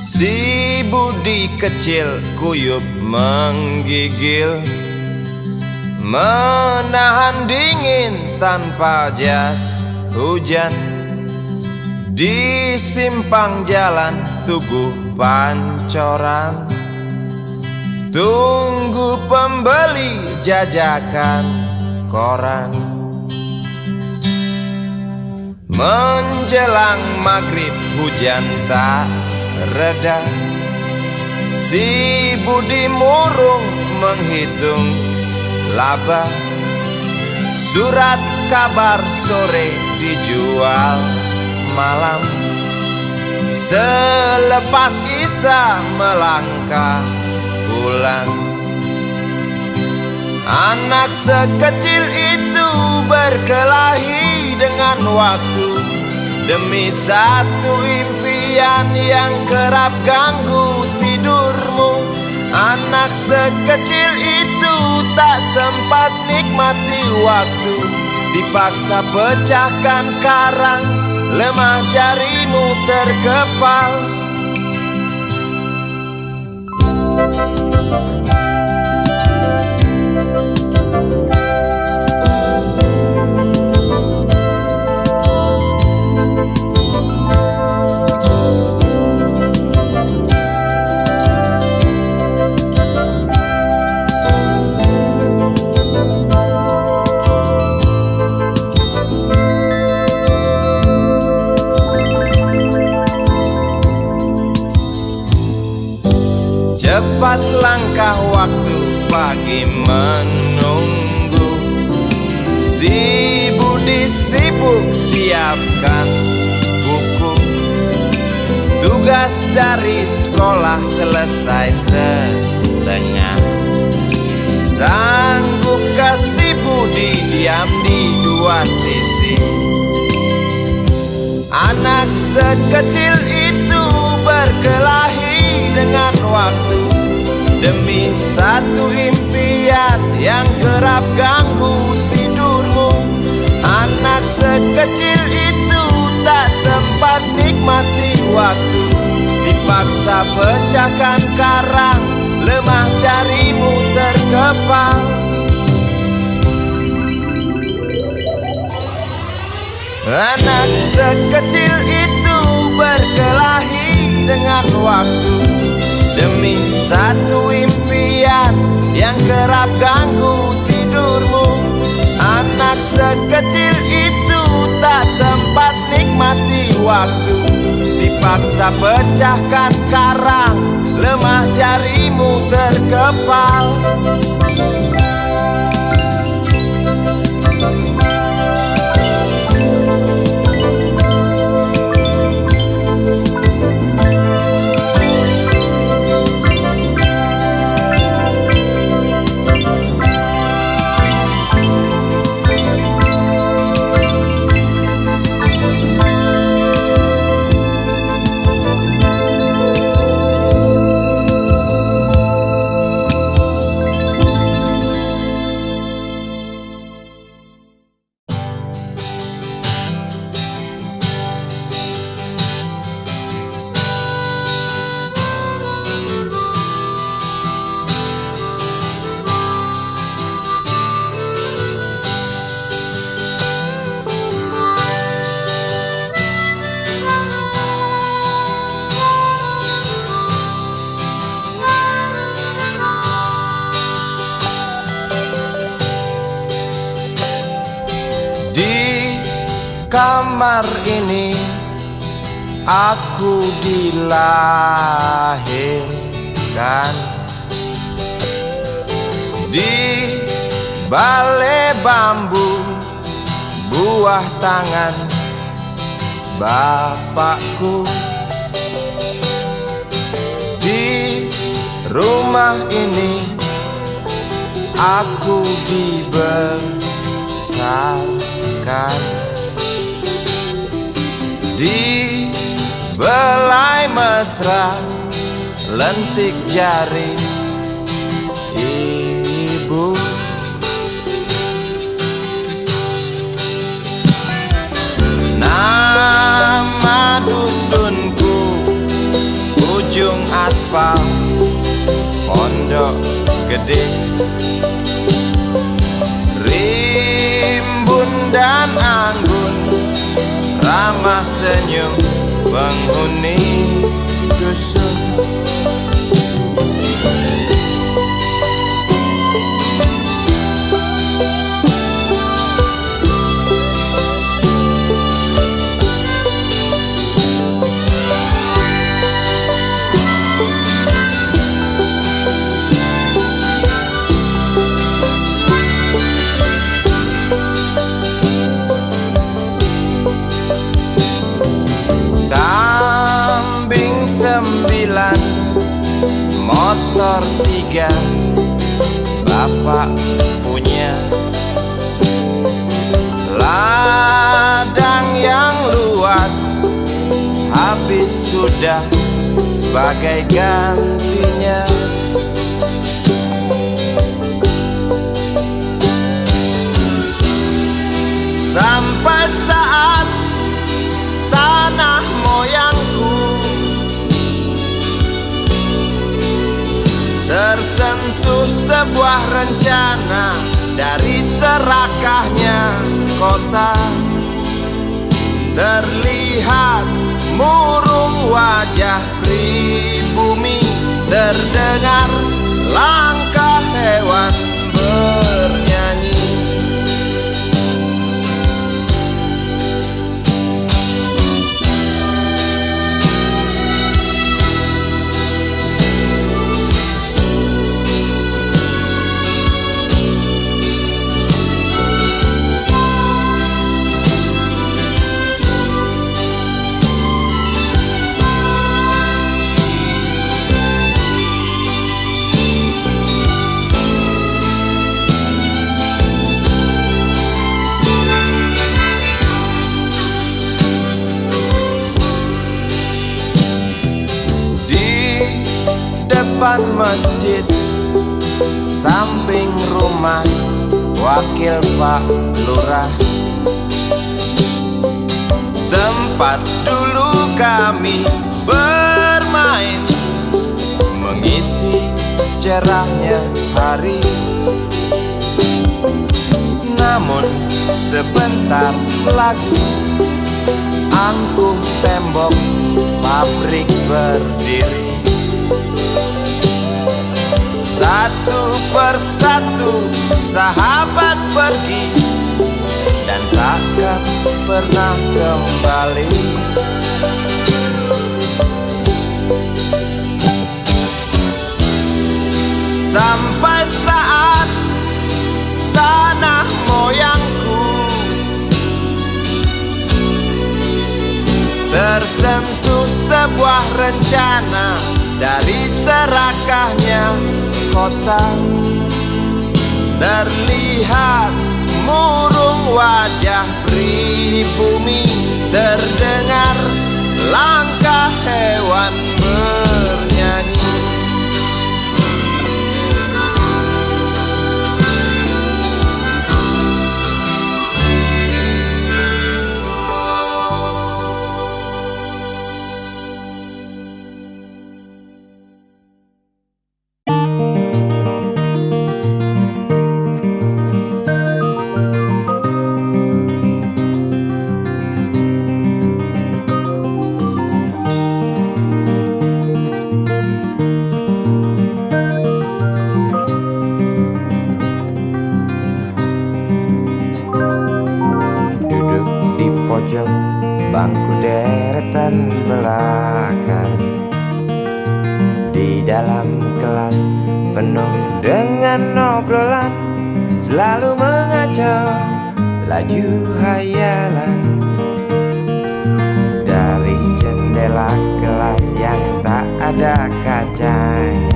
Si Budi kecil kuyup menggigil, menahan dingin tanpa jas hujan. Di simpang jalan Tugu Pancoran, tunggu pembeli jajakan koran. Menjelang maghrib hujan tak reda, si Budi murung menghitung laba. Surat kabar sore dijual malam. Selepas Isya melangkah pulang. Anak sekecil itu berkelahi dengan waktu demi satu impian yang kerap ganggu tidurmu. Anak sekecil itu tak sempat nikmati waktu, dipaksa pecahkan karang, lemah jarimu terkepal. Cepat langkah waktu, pagi menunggu. Si Budi sibuk siapkan buku. Tugas dari sekolah selesai setengah. Sanggupkah si Budi diam di dua sisi? Anak sekecil itu berkelahi dengan waktu demi satu impian yang kerap ganggu tidurmu. Anak sekecil itu tak sempat nikmati waktu, dipaksa pecahkan karang, lemah jarimu terkepal. Anak sekecil itu berkelahi dengan waktu demi satu impian yang kerap ganggu tidurmu. Anak sekecil itu tak sempat nikmati waktu, dipaksa pecahkan karang, lemah jarimu terkepal. Kamar ini aku dilahirkan, di balai bambu buah tangan bapakku. Di rumah ini aku dibesarkan, di belai mesra lentik jari ibu. Nama dusunku aspal Pondok Gede. Rimbun dan anggun ramah senyum penghuni dusun. Motor 3 bapak punya. Ladang yang luas habis sudah sebagai gantinya. Sampai saat tanah moyangku tersentuh sebuah rencana dari serakahnya kota. Terlihat murung wajah pribumi, terdengar langkah hewan bernyanyi. Depan masjid samping rumah wakil Pak Lurah, tempat dulu kami bermain mengisi cerahnya hari. Namun sebentar lagi angkuh tembok pabrik berdiri. Satu persatu sahabat pergi dan takkan pernah kembali. Sampai saat tanah moyangku tersentuh sebuah rencana dari serakahnya kota. Terlihat murung wajah pribumi, terdengar langkah hewan bernyanyi. Bangku deretan belakang di dalam kelas penuh dengan obrolan, selalu mengacau laju hayalan. Dari jendela kelas yang tak ada kacanya,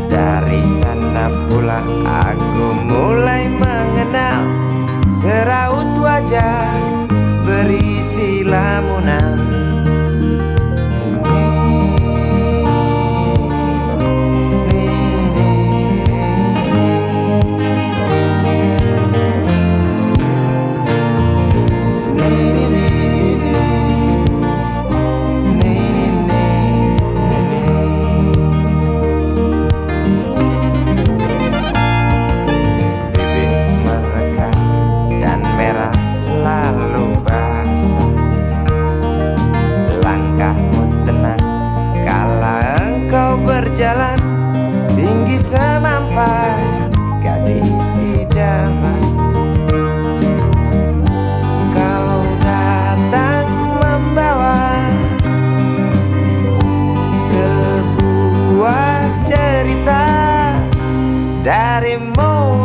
dari sana pula aku mulai mengenal seraut wajah berisi lamunan.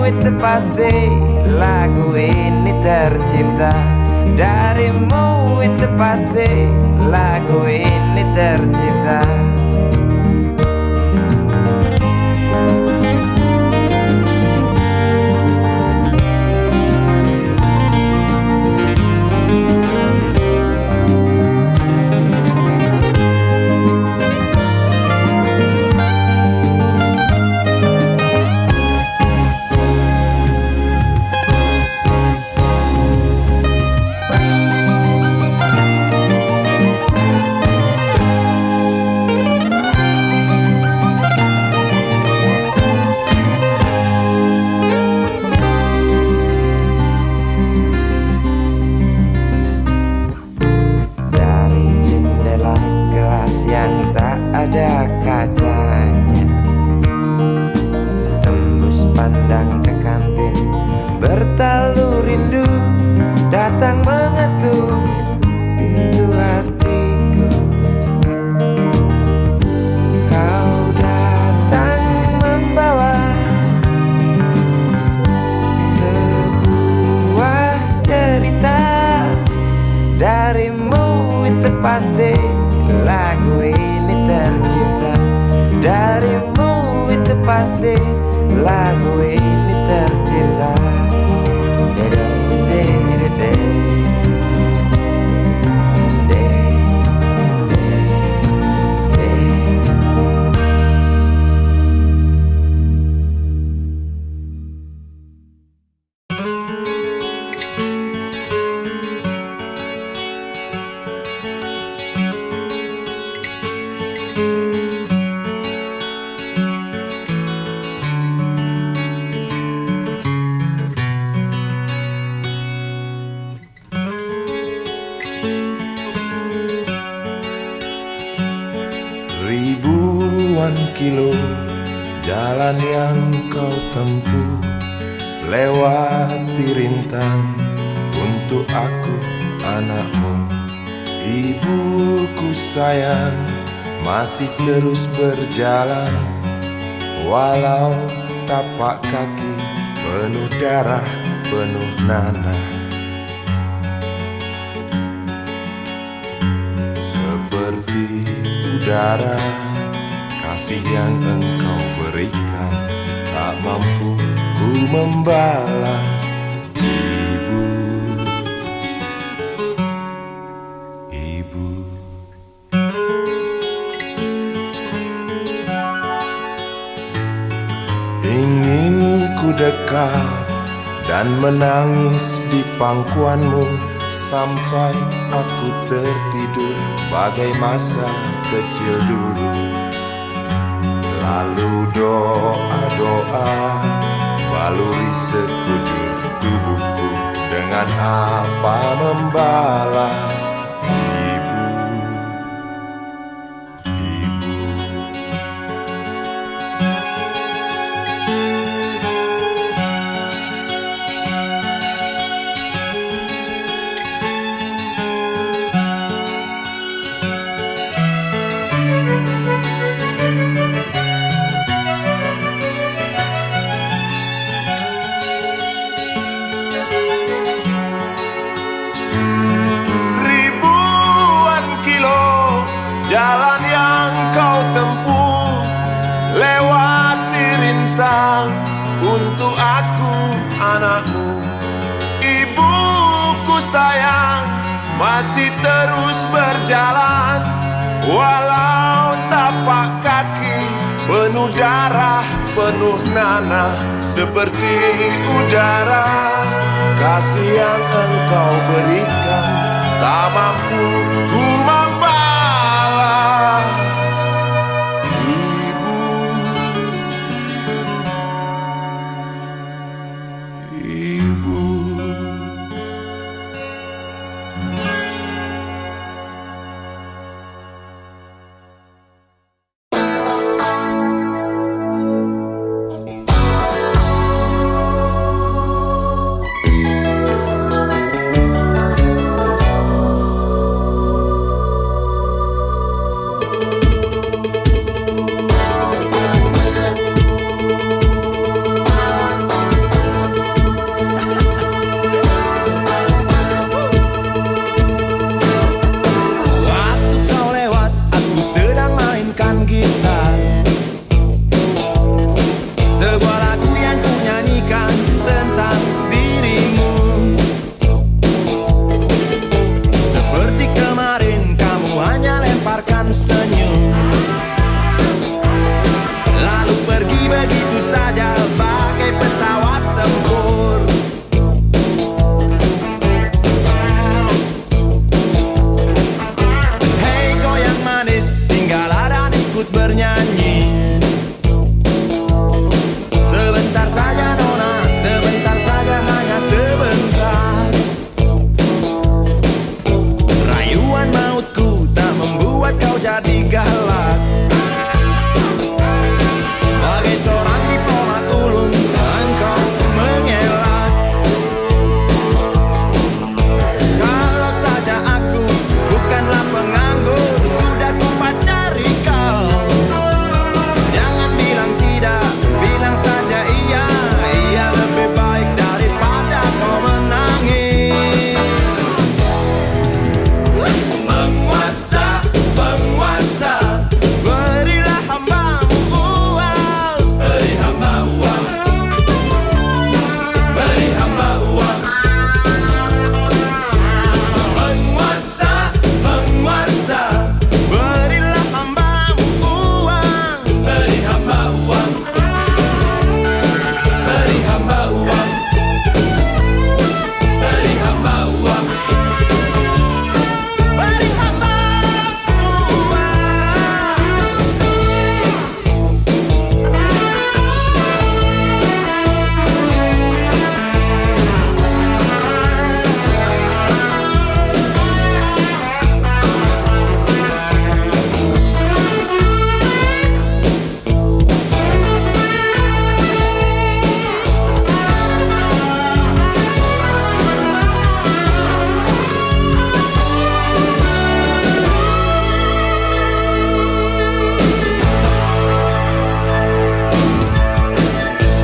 itu pasti lagu ini tercipta. Darimu itu pasti lagu ini tercipta. Ada kacanya, tembus pandang ke kantin, bertalu rindu datang mengetuk pintu hatiku. Kau datang membawa sebuah cerita. Darimu itu pasti lagu ini tercipta. Darimu itu pasti lagu ini tercipta. Ribuan kilo jalan yang kau tempuh, lewati rintang untuk aku anakmu. Ibuku sayang masih terus berjalan, walau tapak kaki penuh darah, penuh nanah. Seperti udara, kasih yang engkau berikan tak mampu ku membalas. Ibu, ibu. Ingin ku dekat dan menangis di pangkuanmu sampai aku tertidur bagai masa kecil dulu. Lalu doa-doa baluri sekujur tubuhku, dengan apa membalas. Ibu, ibu. Jalan yang kau tempuh, lewati rintang untuk aku anakmu. Ibuku sayang masih terus berjalan, walau tapak kaki penuh darah, penuh nanah. Seperti udara, kasih yang engkau berikan tak mampu ku membalas. ikut bernyanyi. Sebentar saja nona, sebentar saja, hanya sebentar. Rayuan mautku tak membuat kau jadi galak. Bagai seorang diplomat ulung, engkau mengelak. Kalau saja aku bukanlah penganggur, sudah ku pacari kau. Jangan bilang tidak, bilang saja iya. Iya lebih baik daripada kau menangis. Penguasa, penguasa, berilah hambamu uang. Beri hamba uang. Beri hamba uang. Penguasa, penguasa, berilah hambamu uang. Beri hamba uang. Beri hamba uang. Beri hamba uang. Beri hamba uang.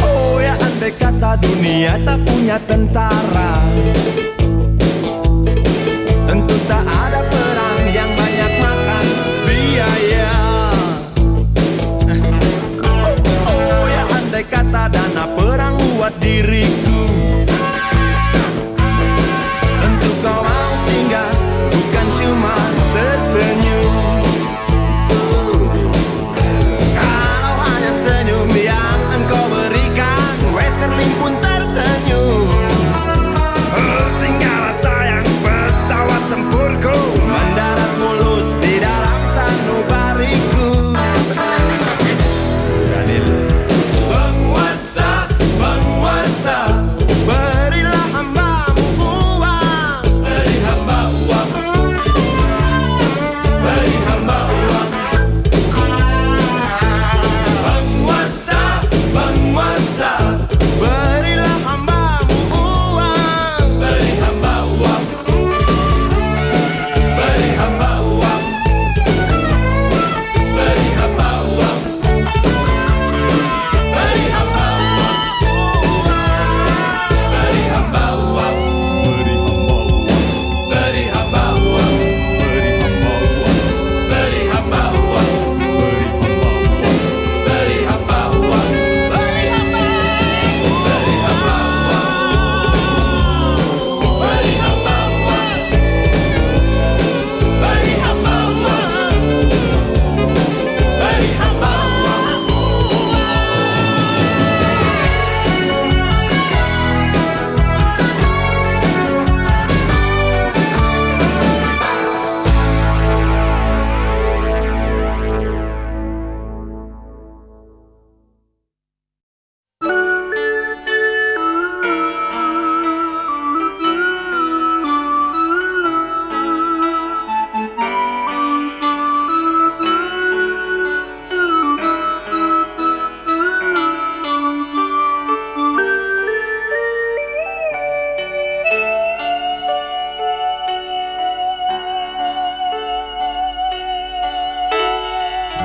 Oh ya, andai kata dunia tak punya tentara, tentu tak ada perang yang banyak makan biaya. Oh ya, andai kata dana perang buat diriku, tentu kau mau singgah, bukan cuma tersenyum. Kalau hanya senyum yang engkau berikan, Westerling pun tersenyum. Singgahlah sayang, pesawat tempurku mendarat mulus di dalam sanubariku. Penguasa, penguasa, berilah hambamu uang. Beri hamba uang. Beri hamba uang. Penguasa, penguasa, berilah hambamu uang. Beri hamba uang. Beri hamba uang. Beri hamba uang. Beri hamba uang. Beri hamba uang. Beri hamba uang. Beri hamba uang. Beri hamba uang. Beri hamba uang. Beri hamba uang. Beri hamba uang. Beri hamba uang. Beri hamba uang.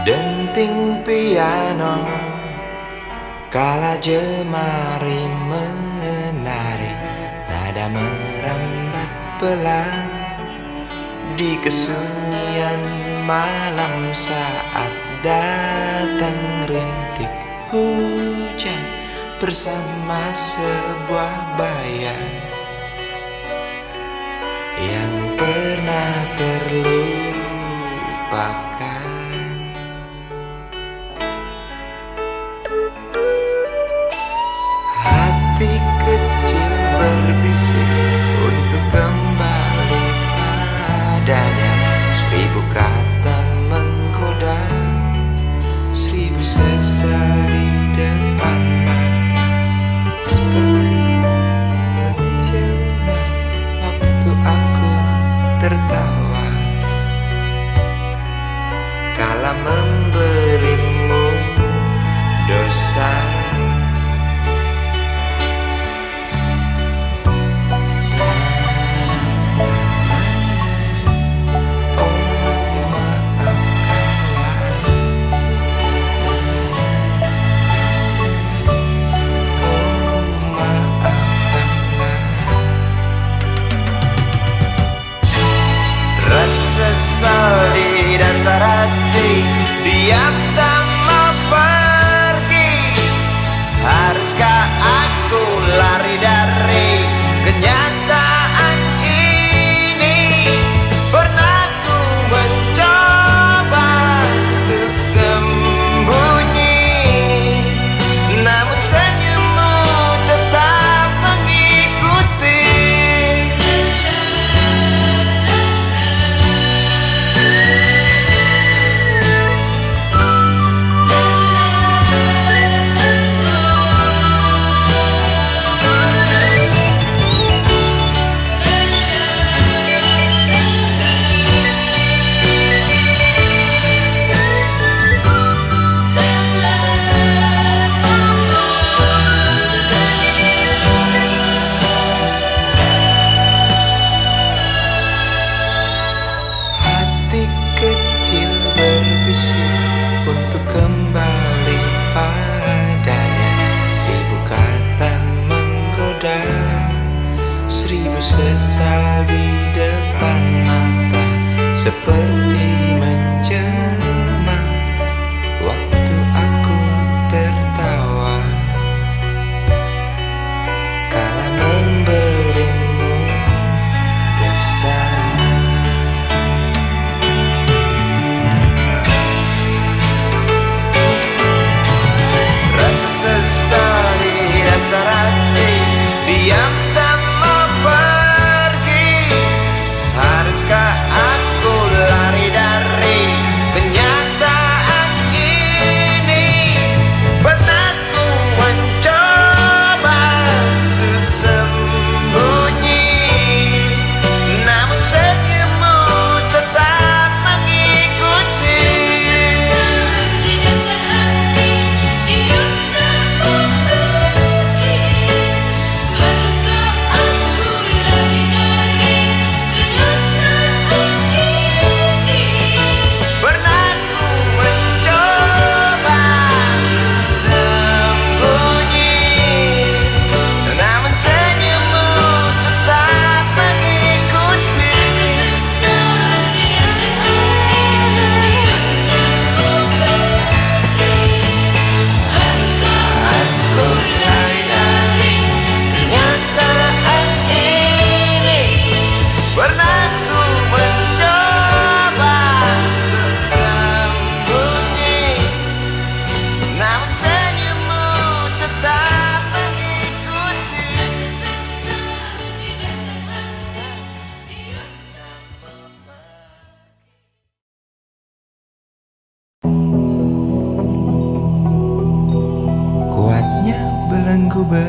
Denting piano kala jemari menari, nada merambat pelan di kesunyian malam saat datang rintik hujan bersama sebuah bayang yang pernah terlupakan. Hati kecil berbisik untuk kembali padanya, 1000 kata menggoda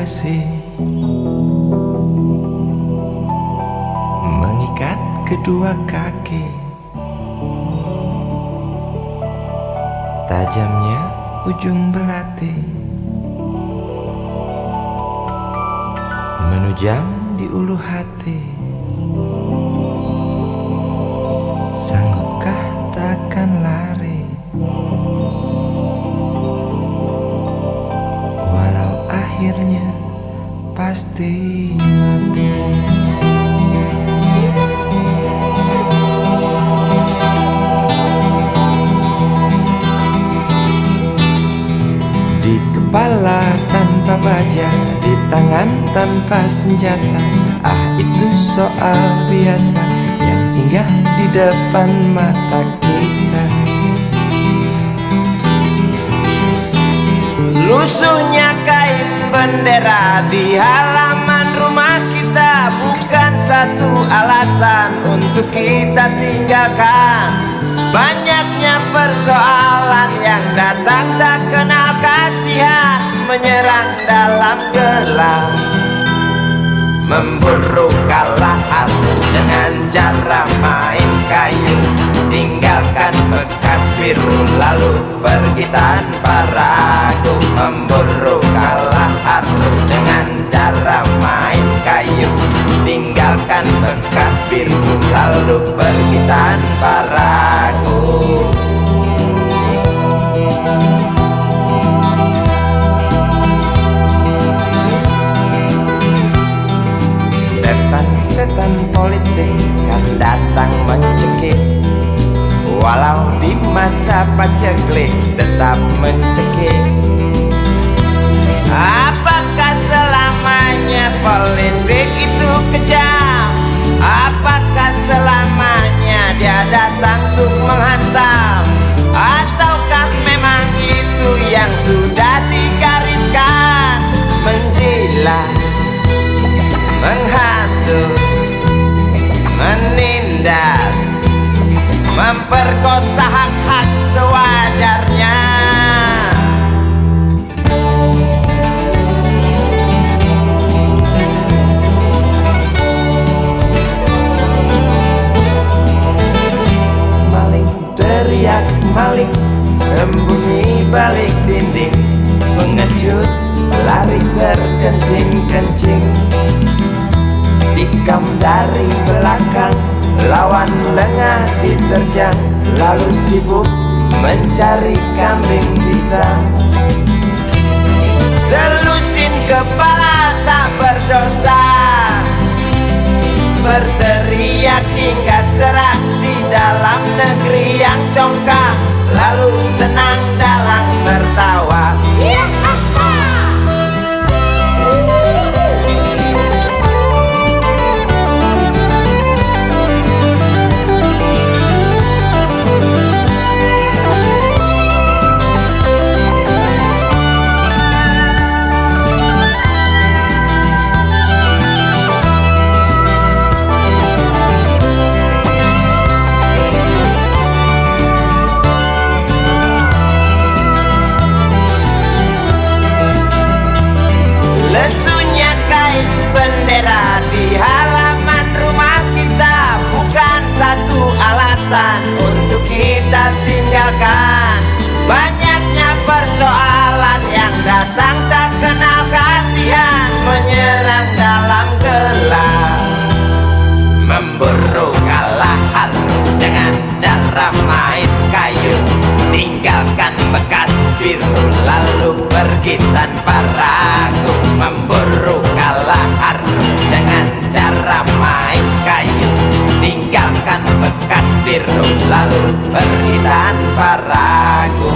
situasi mengikat kedua kaki, tajamnya ujung belati menujam di ulu hati. Sanggupkah takkan lari, walau akhirnya pasti mati. Di kepala tanpa baja, di tangan tanpa senjata. Ah, itu soal biasa yang singgah di depan mata kita. Lusuhnya kain bendera di halaman rumah kita bukan satu alasan untuk kita tinggalkan. Banyaknya persoalan yang datang tak kenal kasihan, menyerang dalam gelap, memburu kalah hati dengan cara main kayu. Tinggalkan bekas biru lalu pergi tanpa ragu, memburu kalah hati dengan cara main kayu. Tinggalkan bekas biru lalu pergi tanpa ragu. Setan politik kan datang mencekik, walau di masa paceklik tetap mencekik. Apakah selamanya politik itu kejam? Apakah selamanya dia datang untuk menghantam? Ataukah memang itu yang sudah digariskan? Menjilat, menghasut, menindas, memperkosa hak-hak sewajarnya. Maling teriak maling, sembunyi balik dinding, pengecut lari terkencing-kencing, tikam dari belakang, lawan lengah diterjang, lalu sibuk mencari kambing hitam. Selusin kepala tak berdosa, berteriak hingga serak di dalam negeri yang congkak, lalu senang dalam tertawa. Lesunya kain bendera di halaman rumah kita bukan satu alasan untuk kita tinggalkan. Banyaknya persoalan yang datang tak kenal kasihan, menyerang dalam gelap, memburu kalah harus dengan cara main kayu. Tinggalkan bekas biru lalu pergi tanpa ragu, memburu kalah harus dengan cara main kayu. Tinggalkan bekas biru lalu pergi tanpa ragu.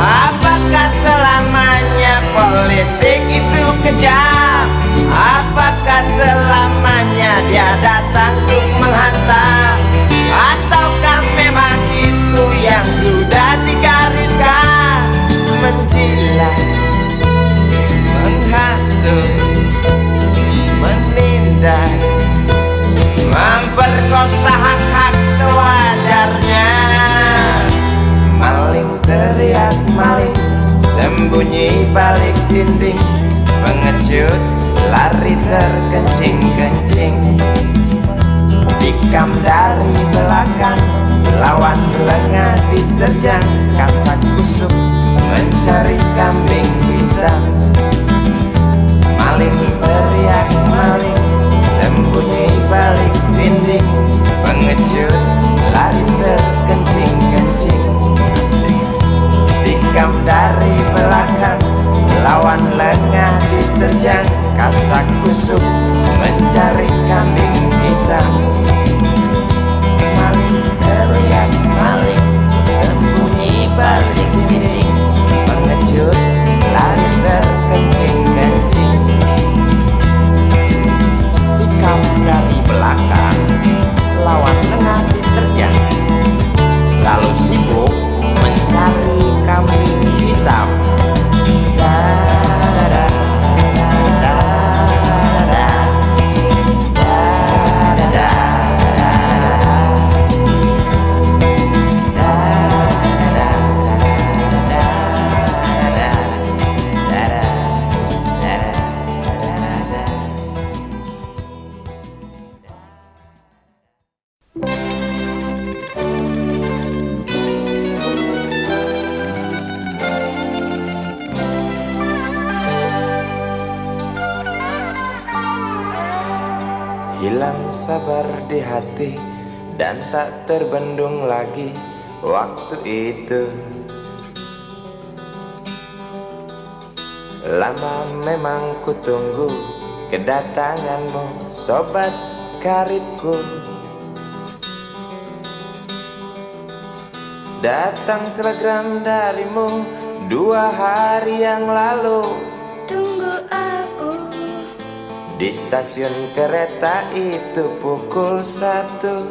Apakah selamanya politik itu kejam? Apakah selamanya dia datang untuk menghantam? Ataukah memang itu yang sudah digariskan? Menjilat, menghasut, menindas, memperkosa hak-hak sewajarnya. dinding, pengecut lari terkencing-kencing. Tikam dari belakang, lawan lengah diterjang, kasak kusuk mencari kambing hitam. Maling teriak maling, sembunyi balik dinding, pengecut lari terkencing-kencing. Tikam dari belakang, lawan lengah diterjang, kasak kusuk mencari kambing hitam. Maling teriak maling, sembunyi balik dinding, pengecut lari terkencing-kencing. Tikam dari belakang, lawan lengah diterjang, lalu sibuk mencari kambing hitam. Hilang sabar di hati dan tak terbendung lagi waktu itu. Lama memang ku tunggu kedatanganmu, sobat karibku. Datang telegram darimu 2 hari yang lalu. Tunggu aku Di stasiun kereta itu pukul 1.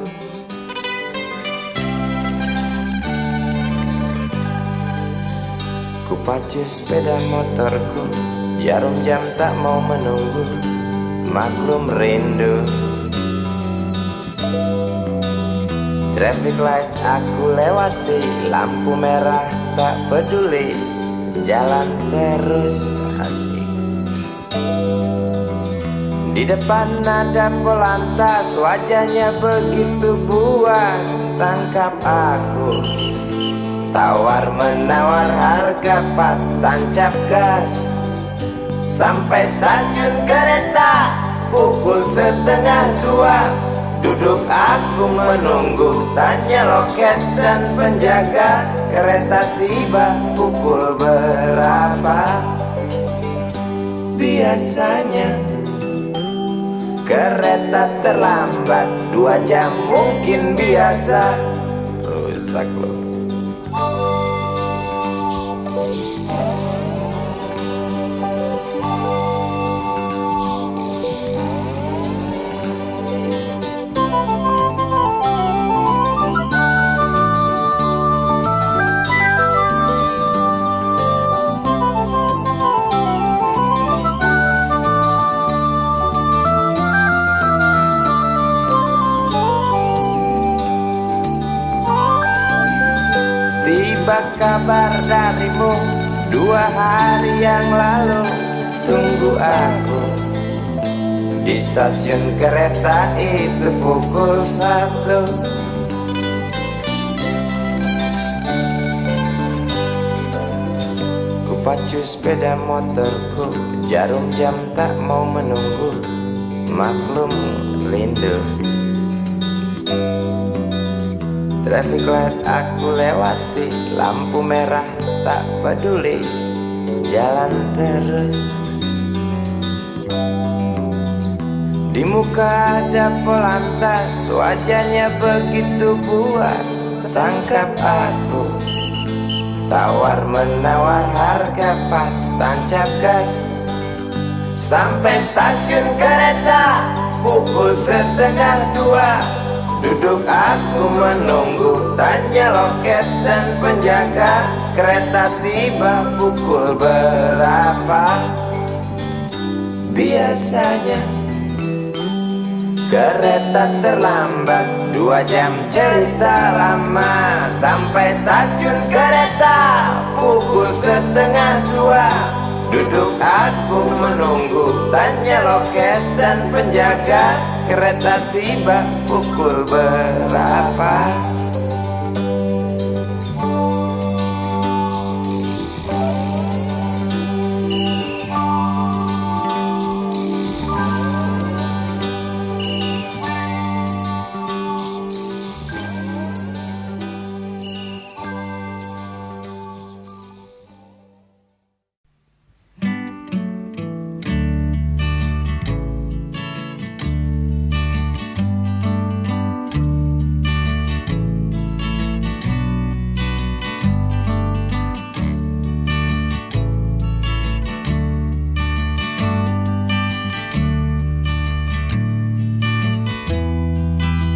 Ku pacu sepeda motorku, jarum jam tak mau menunggu, maklum rindu. Traffic light aku lewati, lampu merah tak peduli, jalan terus asik. Di depan ada polantas, wajahnya begitu buas, tangkap aku. Tawar menawar harga pas, tancap gas. Sampai stasiun kereta pukul 1:30. Duduk aku menunggu, tanya loket dan penjaga, kereta tiba pukul berapa? Biasanya kereta terlambat 2 jam mungkin biasa. Rusak loh. Tiba kabar darimu 2 hari yang lalu. Tunggu aku di stasiun kereta itu pukul 1. Ku pacu sepeda motorku, jarum jam tak mau menunggu, maklum rindu. Traffic light aku lewati, lampu merah tak peduli, jalan terus. Di muka ada polantas, wajahnya begitu buas, tangkap aku. Tawar menawar harga pas, tancap gas. Sampai stasiun kereta pukul 1:30. Duduk aku menunggu, tanya loket dan penjaga, kereta tiba pukul berapa? Biasanya kereta terlambat 2 jam, cerita lama. Sampai stasiun kereta pukul 1:30. Duduk aku menunggu, tanya loket dan penjaga, kereta tiba pukul berapa?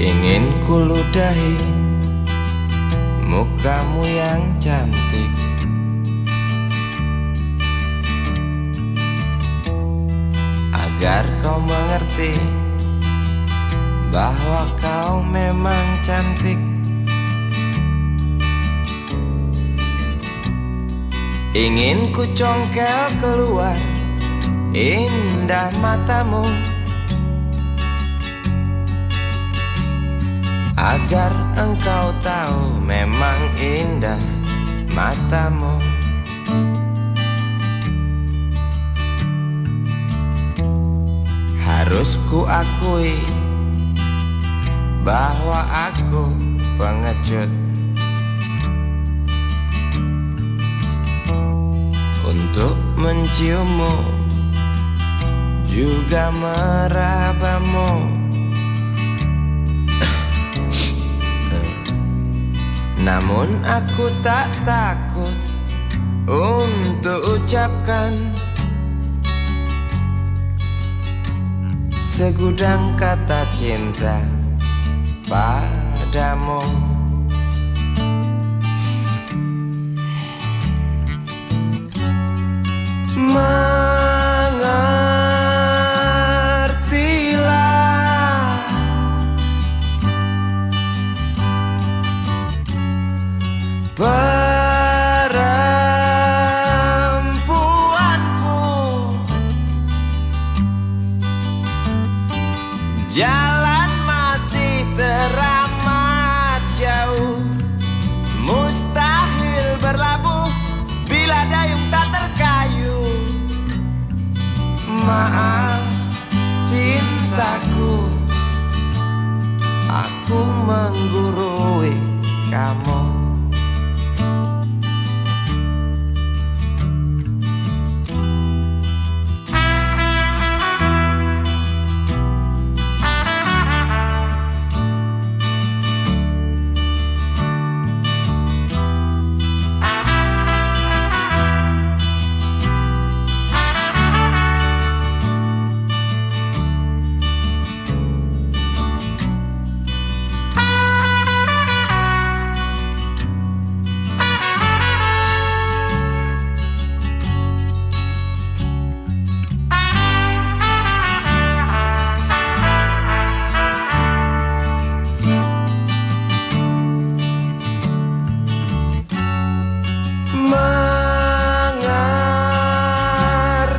Ingin kuludahi mukamu yang cantik, agar kau mengerti bahwa kau memang cantik. Ingin ku congkel keluar indah matamu, agar engkau tahu memang indah matamu. Harus ku akui bahwa aku pengecut untuk menciummu, juga merabamu. Namun aku tak takut untuk ucapkan segudang kata cinta padamu. Mengertilah perempuanku, jalan masih teramat jauh, mustahil berlabuh bila dayung tak terkayu. Maaf cintaku, aku menggurui kamu.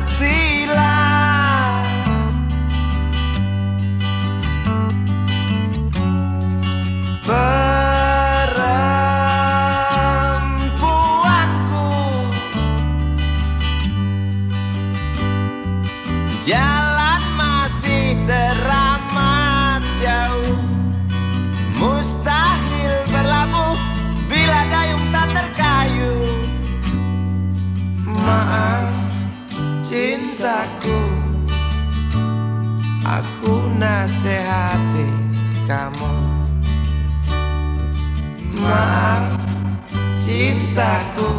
Mengertilah perempuanku, jalan masih teramat jauh, mustahil berlabuh bila dayung tak terkayu. Maaf cintaku, aku nasihati kamu. Maaf cintaku,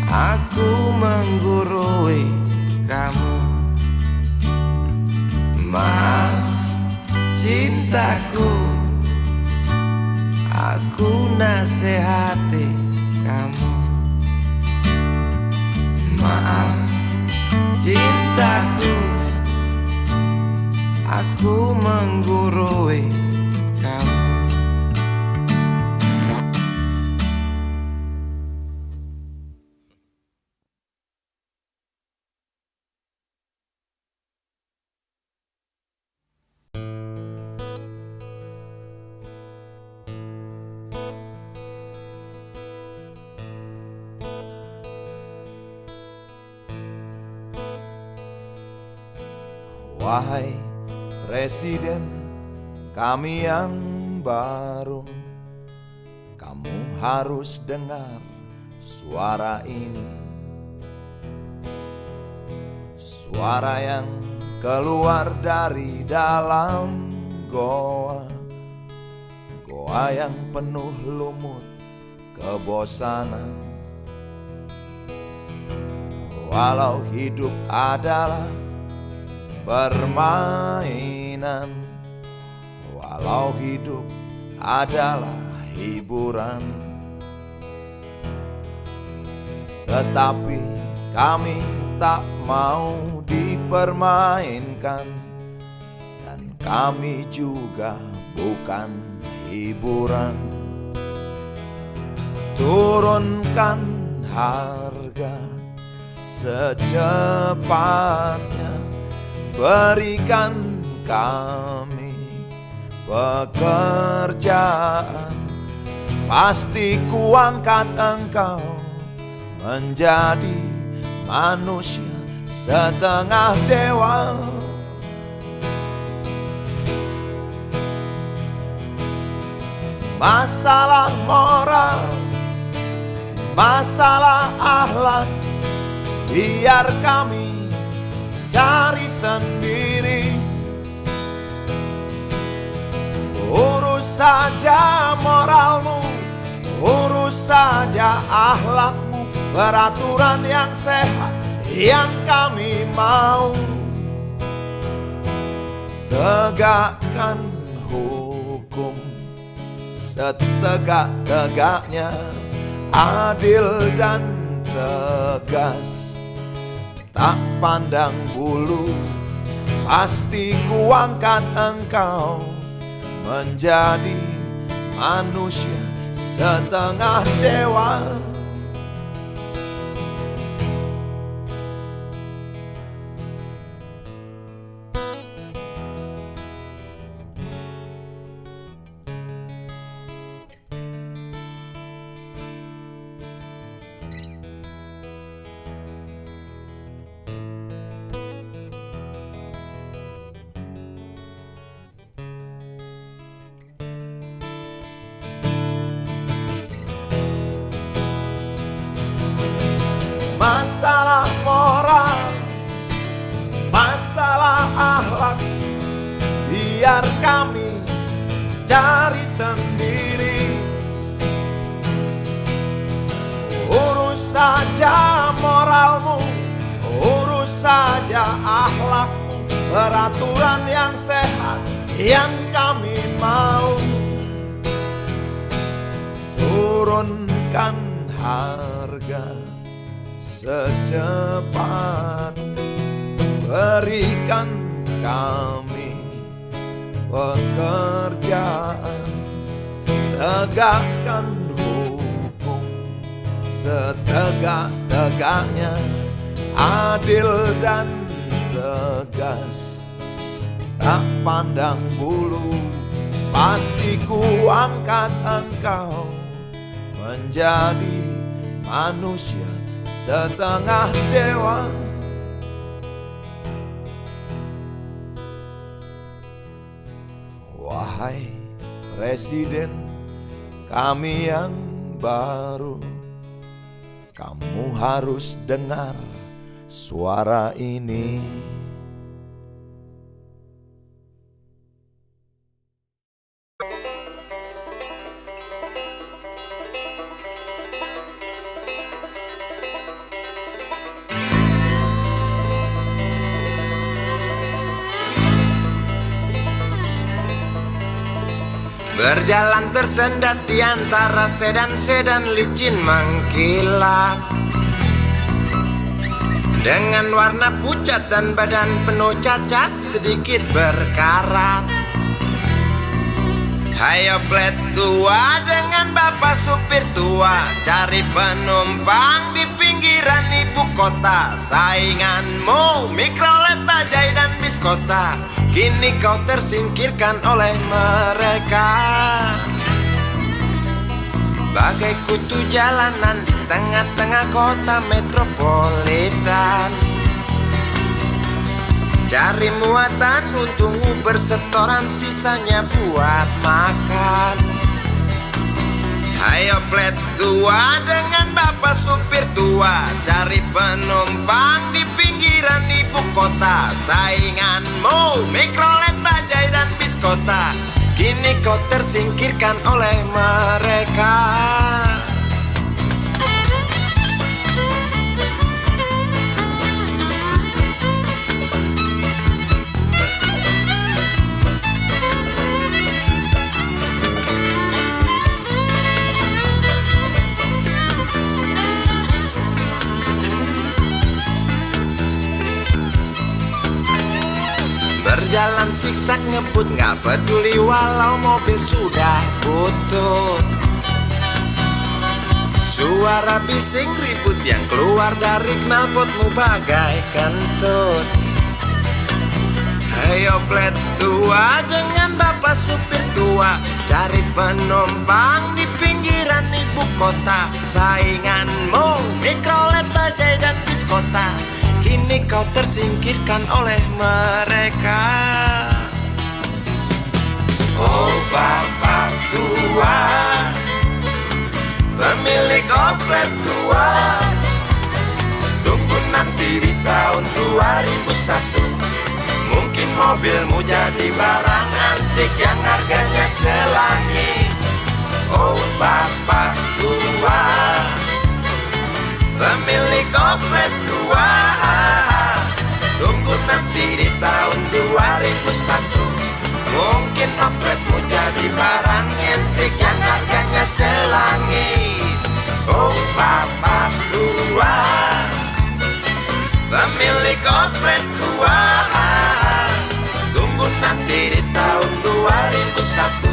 aku menggurui kamu. Maaf cintaku, aku nasihati kamu. Maaf cintaku, aku menggurui kamu. Wahai Presiden kami yang baru, kamu harus dengar suara ini. Suara yang keluar dari dalam goa, goa yang penuh lumut kebosanan. Walau hidup adalah permainan, walau hidup adalah hiburan, tetapi kami tak mau dipermainkan, dan kami juga bukan hiburan. Turunkan harga secepatnya, berikan kami pekerjaan. Pasti kuangkat engkau menjadi manusia setengah dewa. Masalah moral, masalah akhlak, biar kami cari sendiri. Urus saja moralmu, urus saja akhlakmu, peraturan yang sehat yang kami mau. Tegakkan hukum setegak-tegaknya, adil dan tegas, tak pandang bulu. Pasti kuangkat engkau menjadi manusia setengah dewa. Masalah moral, masalah akhlak, biar kami cari sendiri. Urus saja moralmu, urus saja akhlakmu, peraturan yang sehat yang kami mau. Turunkan harga secepat, berikan kami pekerjaan. Tegakkan hukum setegak-tegaknya, adil dan tegas, tak pandang bulu. Pasti kuangkat engkau menjadi manusia setengah dewa. Wahai Presiden kami yang baru, kamu harus dengar suara ini. Berjalan tersendat di antara sedan-sedan licin mengkilat, dengan warna pucat dan badan penuh cacat sedikit berkarat. Hayo plet tua dengan bapak supir tua, cari penumpang di pinggiran ibu kota. Sainganmu Mikrolet, Bajai dan bis kota, kini kau tersingkirkan oleh mereka. Bagai kutu jalanan di tengah-tengah kota metropolitan, Cari muatan, untungmu bersetoran, sisanya buat makan. Ayo plet tua dengan bapak supir tua, cari penumpang di pinggiran ibu kota. Sainganmu mikrolet, bajai dan bis kota, kini kau tersingkirkan oleh mereka. Berjalan siksak ngebut, gak peduli walau mobil sudah butut. Suara bising ribut yang keluar dari knalpotmu bagai kentut. Ayo plet tua dengan bapak supir tua, cari penumpang di pinggiran ibu kota. Sainganmu mikrolet, bajai dan bis kota, kini kau tersingkirkan oleh mereka. Oh bapak tua, pemilik oplet tua, tunggu nanti di tahun 2001. Mungkin mobilmu jadi barang antik yang harganya selangit. Oh bapak tua, pemilik oplet tua, tunggu nanti di tahun 2001. Mungkin opletmu jadi barang antik yang harganya selangit. Oh bapak tua, pemilik oplet tua, tunggu nanti di tahun 2001.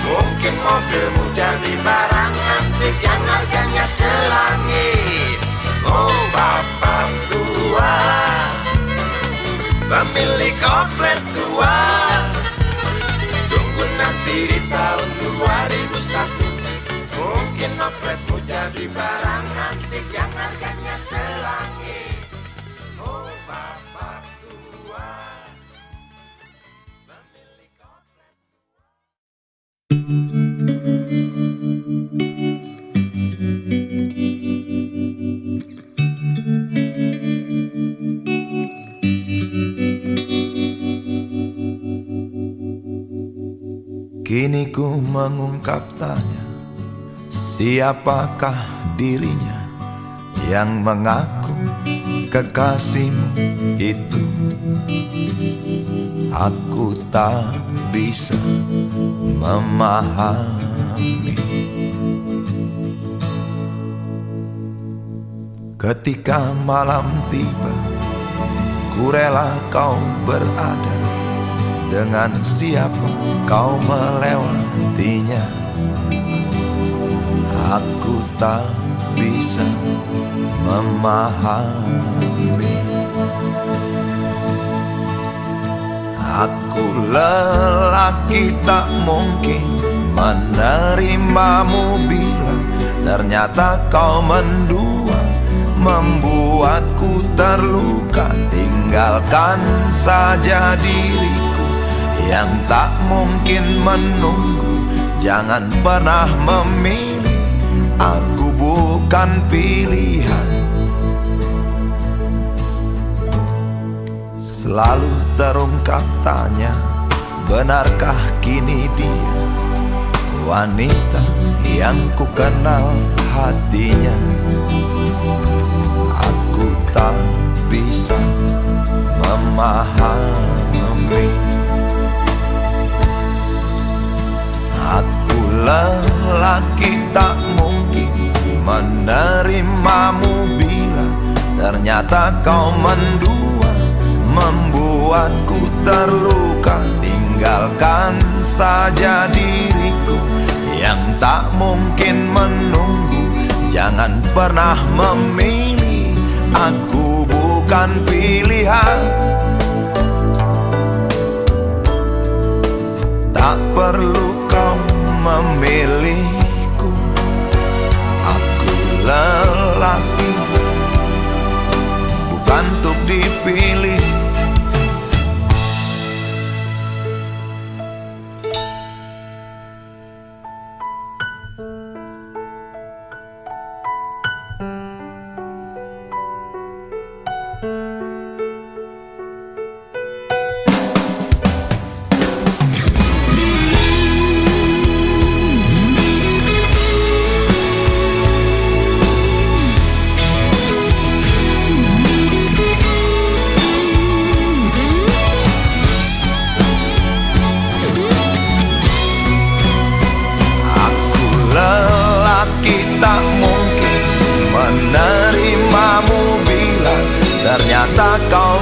Mungkin mobilmu jadi barang antik yang harganya selangit. Oh bapak tua, pemilik oplet tua, tunggu nanti di tahun 2001. Mungkin opletmu jadi barang antik yang harganya selangit. Oh bapak tua, pemilik oplet. Kini ku mengungkap tanya, siapakah dirinya yang mengaku kekasihmu itu? Aku tak bisa memahami. Ketika malam tiba, ku rela kau berada. Dengan siapa kau melewatinya? Aku tak bisa memahami. Aku lelaki tak mungkin menerimamu bila ternyata kau mendua, membuatku terluka. Tinggalkan saja diriku yang tak mungkin menunggu. Jangan pernah memilih, aku bukan pilihan. Selalu terungkap tanya, benarkah kini dia wanita yang ku kenal hatinya? Aku tak bisa memahami. Aku lelaki tak mungkin menerimamu bila ternyata kau mendua, membuatku terluka. Tinggalkan saja diriku yang tak mungkin menunggu. Jangan pernah memilih, aku bukan pilihan. Tak perlu kau memilihku, aku lelaki bukan untuk dipilih.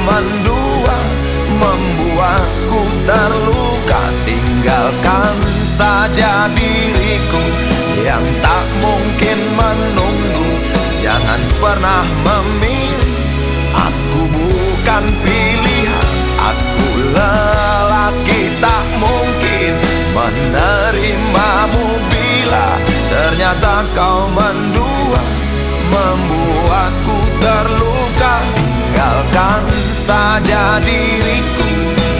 mendua, membuatku terluka. Tinggalkan saja diriku yang tak mungkin menunggu. Jangan pernah memilih, aku bukan pilihan. Aku lelaki tak mungkin menerimamu bila ternyata kau mendua, membuatku terluka. Tinggalkan saja diriku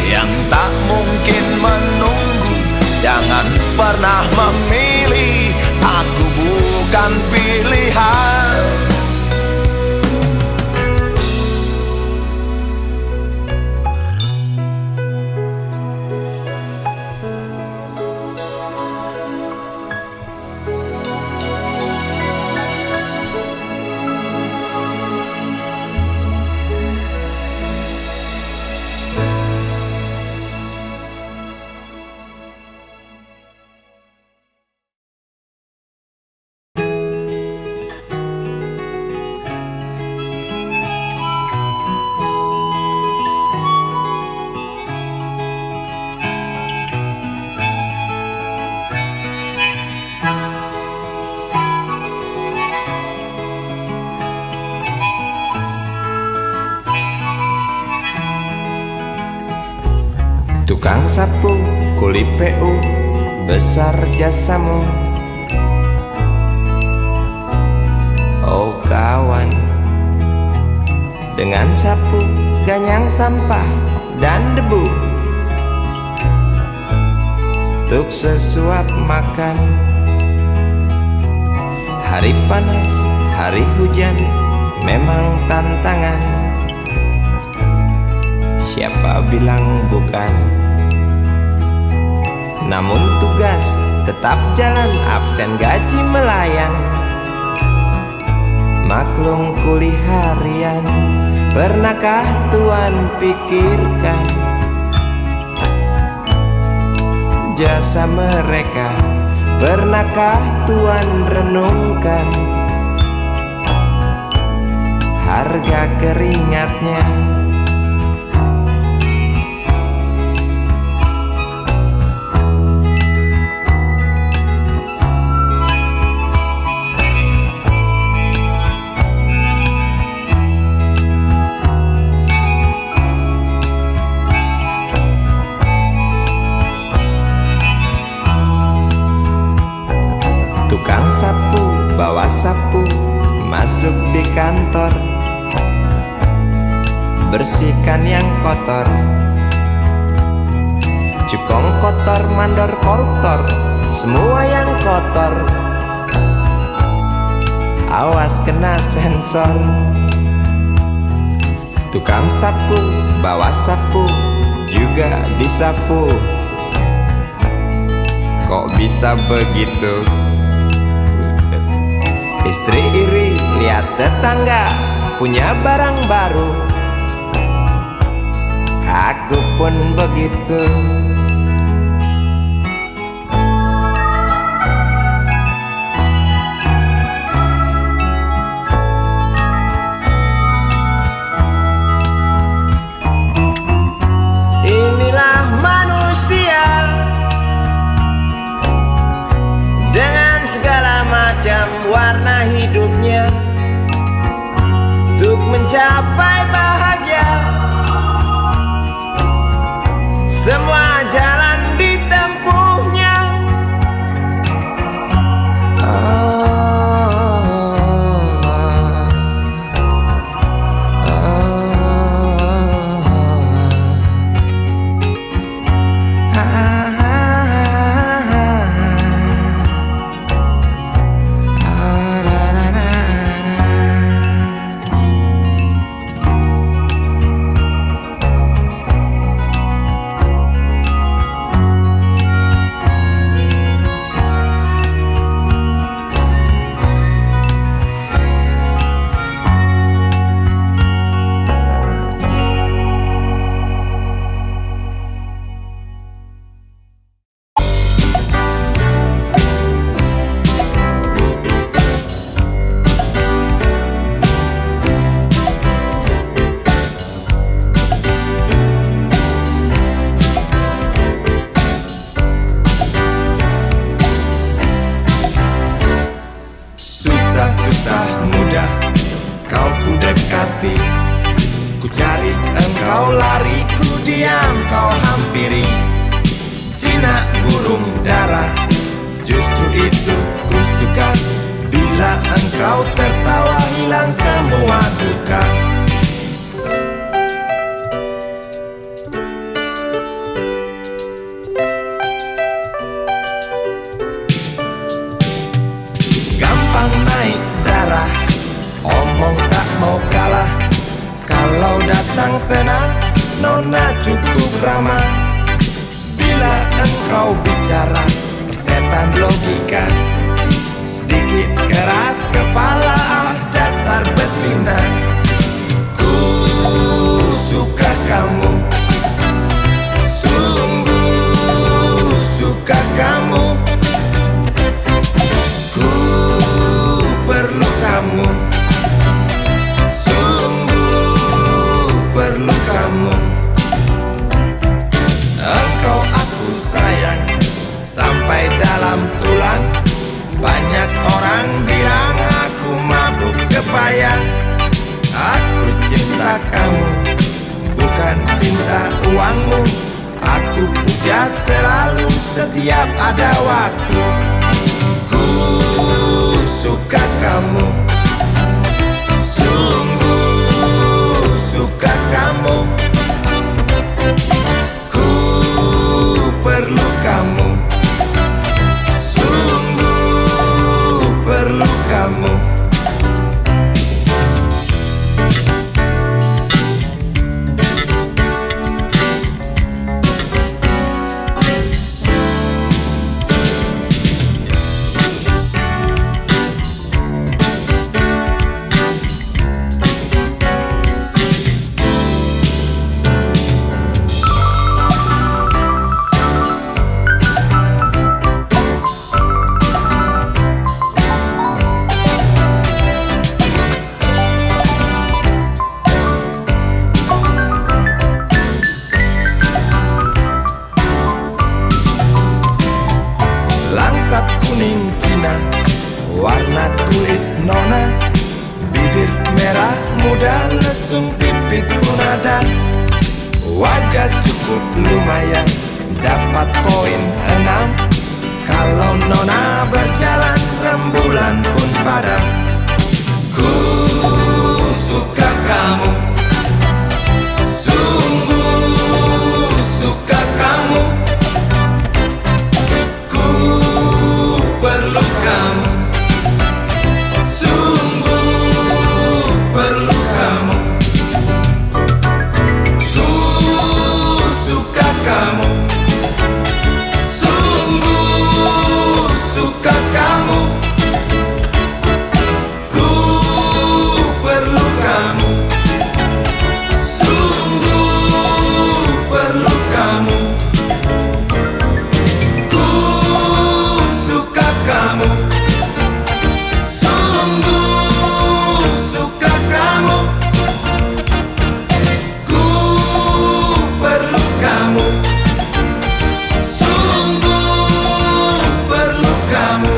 yang tak mungkin menunggu. Jangan pernah memilih, aku bukan pilihan. Tukang sapu, kuli PU, besar jasamu. Oh kawan, dengan sapu, ganyang sampah dan debu, untuk sesuap makan. Hari panas, hari hujan, memang tantangan. Siapa bilang bukan? Namun tugas tetap jalan, absen gaji melayang. Maklum kuli harian, pernahkah Tuan pikirkan jasa mereka? Pernahkah Tuan renungkan harga keringatnya? Tukang sapu, bawa sapu, masuk di kantor, bersihkan yang kotor. Cukong kotor, mandor, koruptor, semua yang kotor, awas kena sensor. Tukang sapu, bawa sapu, juga disapu. Kok bisa begitu? Istri iri lihat tetangga punya barang baru, aku pun begitu. Inilah manusia dengan segala macam warna hidupnya, untuk mencapai bahagia. Semua jalan ditempuhnya. susah mudah kau ku dekati. Ku cari engkau lari, ku diam kau hampiri. Jinak burung dara, justru itu ku suka. Bila engkau tertawa hilang semua duka. Gampang naik darah, omong tak mau kalah. Kalau datang senang, nona cukup ramah. Bila engkau bicara, persetan logika. Sedikit keras kepala, ah dasar betina. Ku suka kamu, sungguh suka kamu. Ku perlu kamu, sungguh perlu kamu. Engkau aku sayang sampai dalam tulang. Banyak orang bilang aku mabuk kepayang. Aku cinta kamu, bukan cinta uangmu. Aku puja selalu setiap ada waktu. Ku suka kamu, sungguh suka kamu. Ku perlu kamu, sungguh perlu kamu. Langsat kuning Cina, warna kulit nona. Bibir merah muda, lesung pipit pun ada. Wajah cukup lumayan, dapat poin 6. Kalau nona berjalan, rembulan pun padam. Ku suka kamu, sungguh suka kamu. Perlu kamu, sungguh perlu kamu. Ku suka kamu, sungguh suka kamu. Ku perlu kamu, sungguh perlu kamu. Kamu, sungguh suka kamu. Ku perlu kamu, sungguh perlu kamu.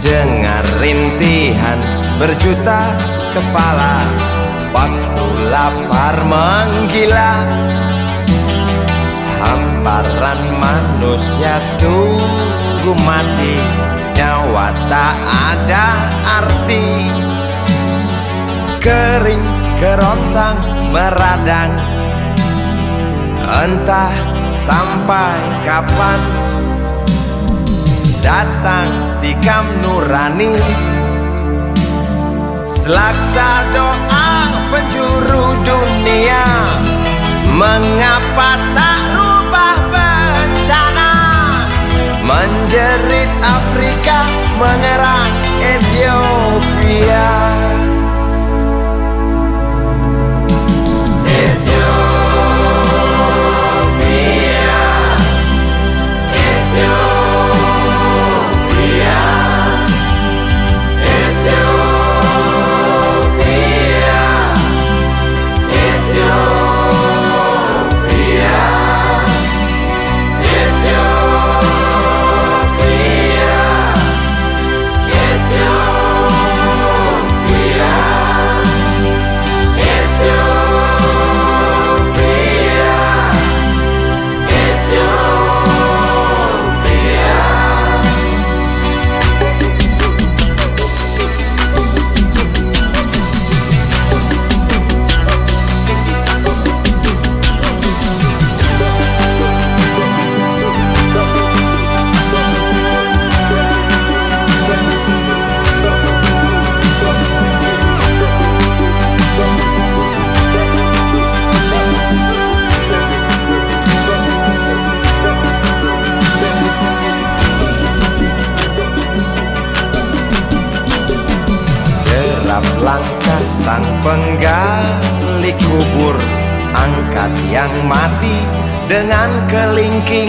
Dengar rintihan berjuta kepala, waktu lapar menggila. Hamparan manusia tunggu mati, nyawa tak ada arti. Kering kerontang meradang. Entah sampai kapan datang tikam nurani, selaksa doa penjuru dunia. Mengapa tak rubah bencana, menjerit Afrika, mengerang Ethiopia. Langkah sang penggali kubur, angkat yang mati dengan kelingking.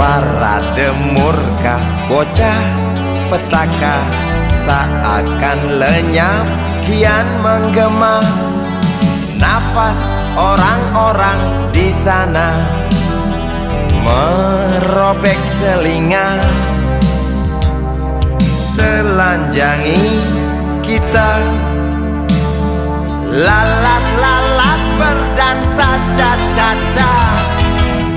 Parade murka bocah petaka tak akan lenyap, kian menggema. Nafas orang-orang di sana merobek telinga, telanjangi kita. Lalat-lalat berdansa caca-caca,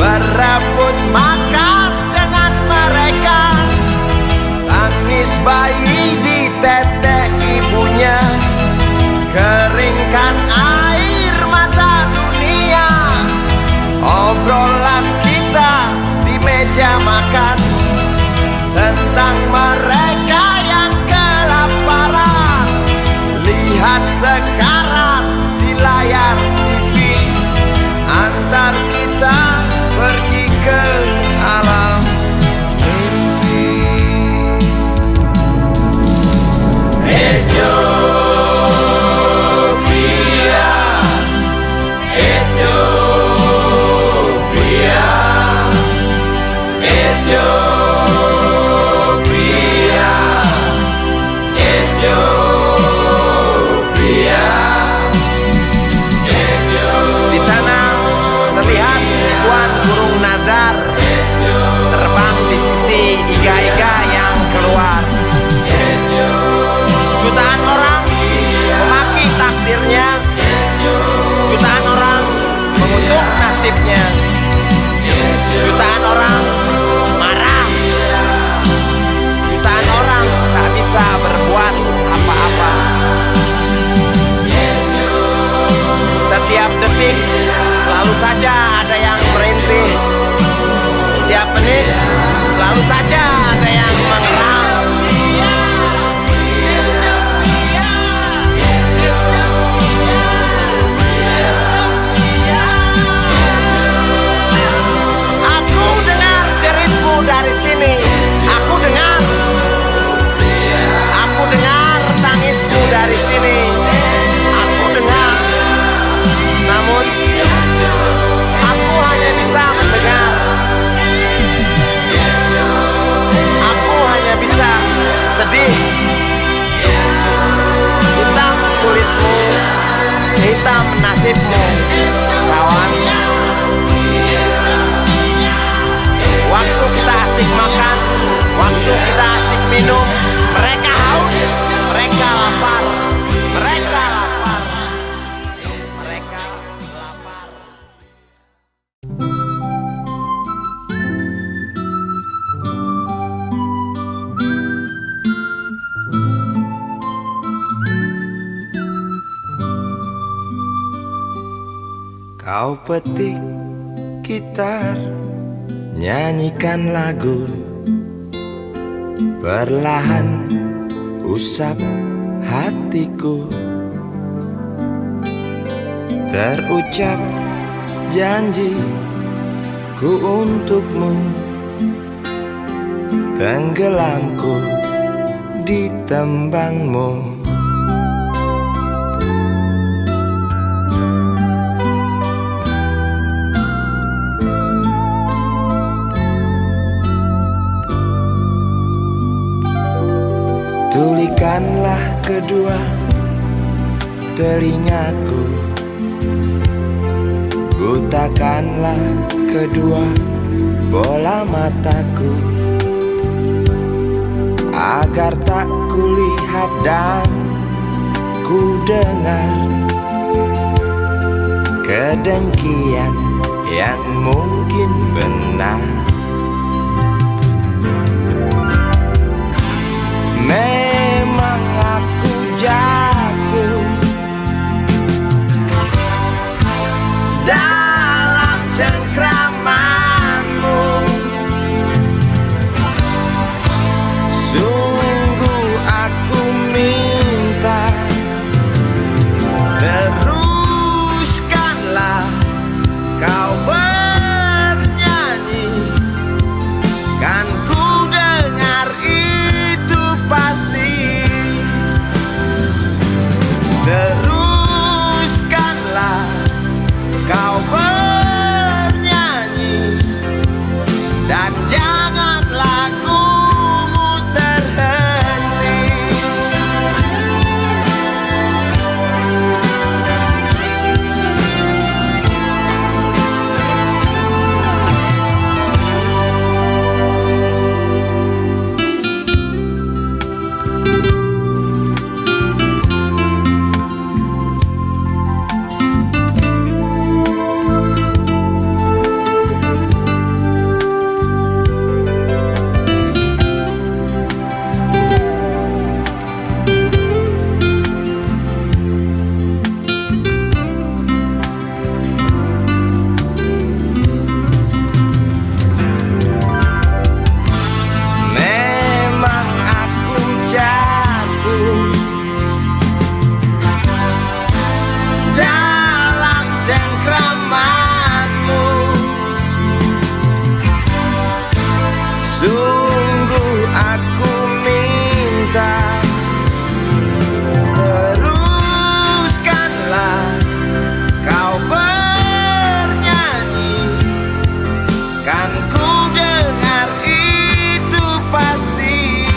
berebut makan dengan mereka. Tangis bayi di tete ibunya, keringkan air mata dunia. Obrolan kita di meja makan tentang mereka yang kelaparan. Lihat sekarang di layar TV, antar kita pergi ke alam mimpi. Ethiopia, Ethiopia, Ethiopia, Ethiopia. Di sana terlihat ribuan burung nazar terbang di sisi iga-iga yang keluar. Jutaan orang memaki takdirnya, jutaan orang mengutuk nasibnya, jutaan orang marah, jutaan orang tak bisa berbuat apa-apa. Setiap detik selalu saja ada yang merintih, setiap menit selalu saja ada yang mengerang. Aku dengar jeritmu dari sini, aku dengar tangismu dari sini, aku dengar. Namun Kau petik gitar, nyanyikan lagu, perlahan usap hatiku. Terucap janji ku untukmu, tenggelamku di tembangmu. Tulikanlah kedua telingaku, butakanlah kedua bola mataku, agar tak kulihat dan ku dengar kedengkian yang mungkin benar. Memang aku jatuh dalam cengkramanmu. Sungguh aku minta, teruskanlah kau bernyanyi, kan ku dengar itu pasti. Teruskanlah kau bernyanyi, dan jangan lagumu terhenti. Memang aku jatuh dalam cengkramanmu. Sungguh aku minta, teruskanlah kau bernyanyi, kan ku dengar itu pasti.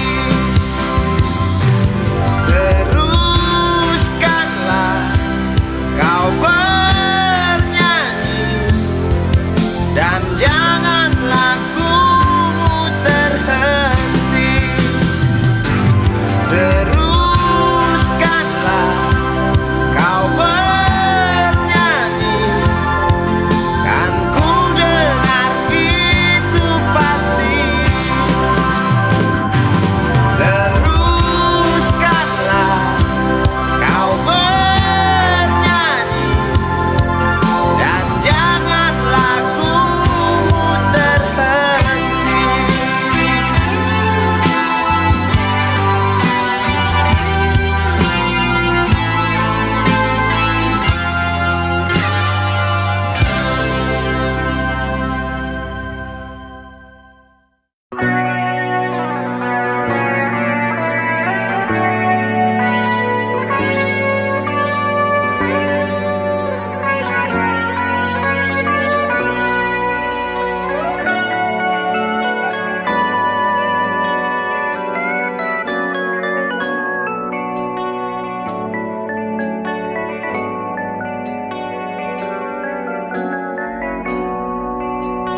Teruskanlah kau bernyanyi, dan jangan lagumu terhenti. Teruskanlah kau bernyanyi, kan ku dengar itu pasti. Teruskanlah kau bernyanyi, dan jangan lagumu terhenti.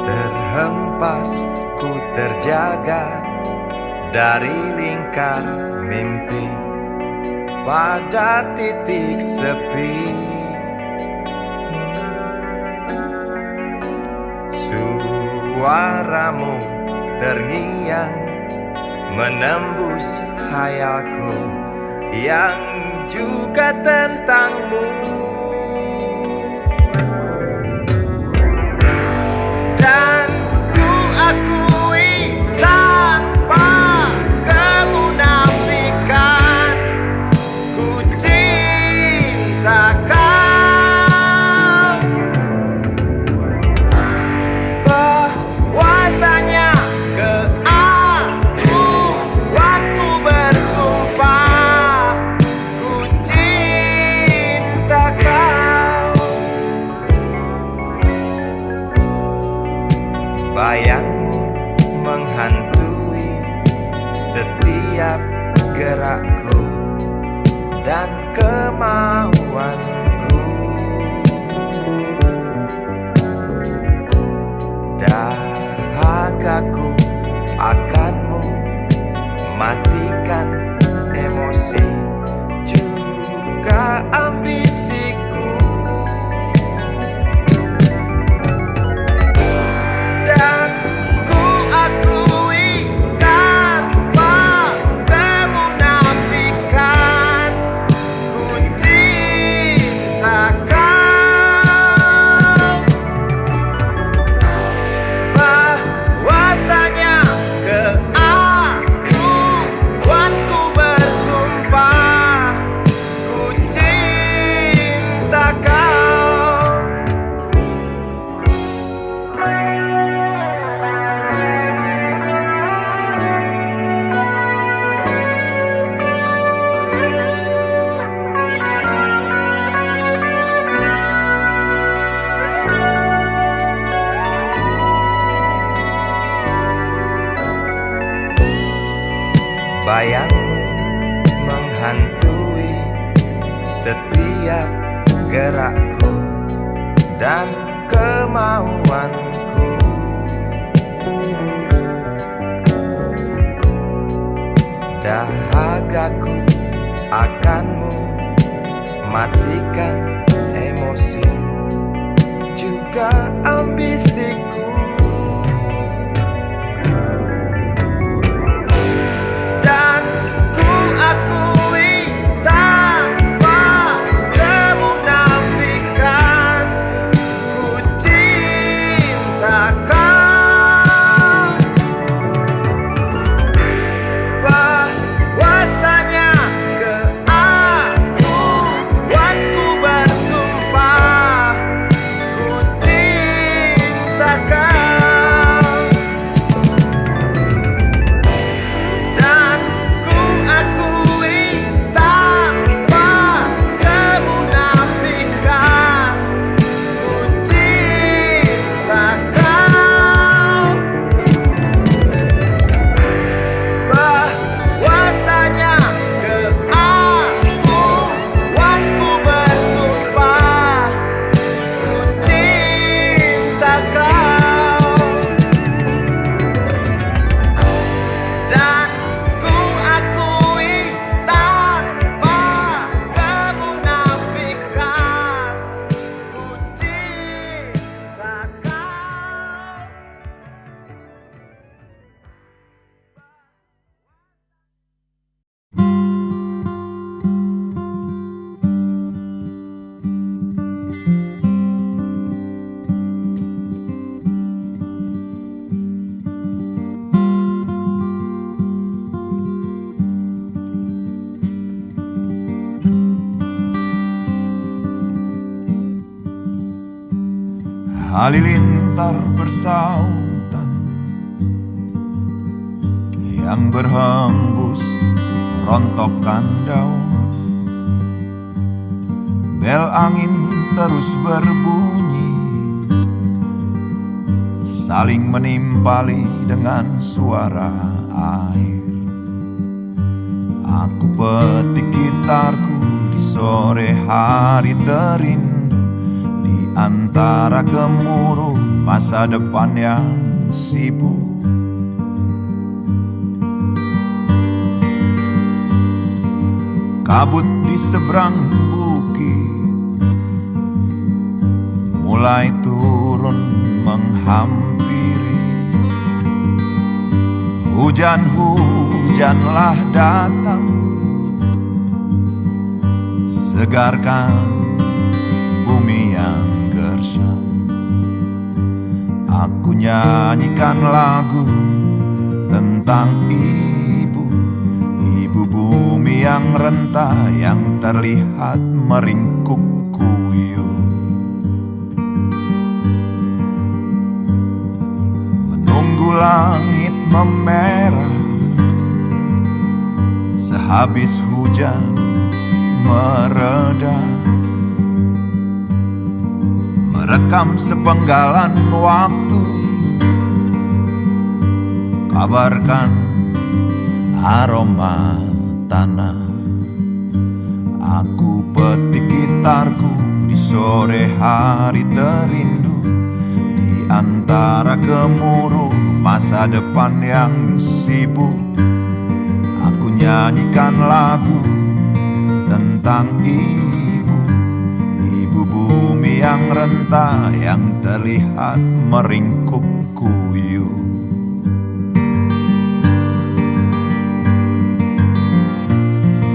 Terhempas ku terjaga dari lingkar mimpi pada titik sepi. Suaramu terngiang menembus hayalku yang juga tentangmu. matikan emosi juga ambisiku. Dan ku akui tanpa kemunafikan, ku cinta kau. Bahwasanya keakuanku bersumpah, ku cinta kau. Bayang menghantui setiap gerakku dan kemauanku. Dahagaku akanmu matikan emosi juga ambisiku. Dan ku akui tanpa kemunafikan, ku cinta kau. Bahwasanya keakuanku bersumpah, ku cinta kau. Dan ku akui tanpa kemunafikan, ku cinta kau. Bahwasanya keakuanku bersumpah, ku cinta kau. Dan ku akui tanpa kemunafikan, ku cinta kau. Halilintar bersautan yang berhembus rontokan daun. Bel angin terus berbunyi, saling menimpali dengan suara air. Aku petik gitarku di sore hari terindah, antara gemuruh masa depan yang sibuk. Kabut di seberang bukit mulai turun menghampiri. Hujan-hujanlah datang, segarkan bumi yang gersang. Aku nyanyikan lagu tentang ibu, ibu bumi yang renta, yang terlihat meringkuk kuyup. Menunggu langit memerah sehabis hujan mereda, merekam sepenggalan waktu, kabarkan aroma tanah. Aku petik gitarku di sore hari terindu, di antara gemuruh masa depan yang sibuk. nyanyikan lagu tentang ibu, ibu bumi yang renta, yang terlihat meringkuk kuyup.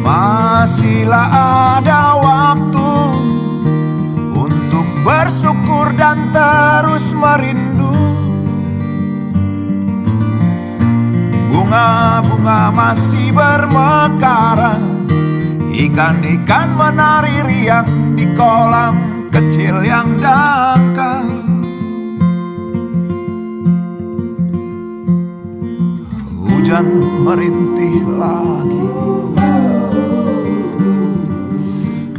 Masihlah ada waktu untuk bersyukur dan terus merindu. Bunga-bunga masih bermekaran, ikan-ikan menari riang di kolam kecil yang dangkal. Hujan merintih lagi,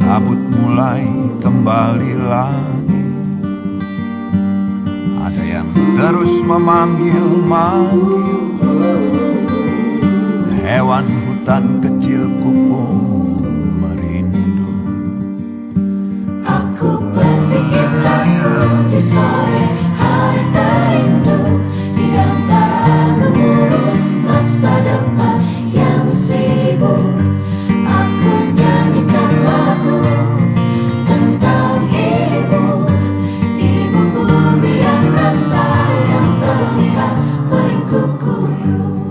kabut mulai kembali lagi. Ada yang terus memanggil-manggil, hewan hutan kecilku pun merindu. Aku berpikir lagu di sore hari terindu, di antara gemuruh masa depan yang sibuk. Aku nyanyikan lagu tentang ibu, ibu bumi yang renta, yang terlihat meringkuk kuyup.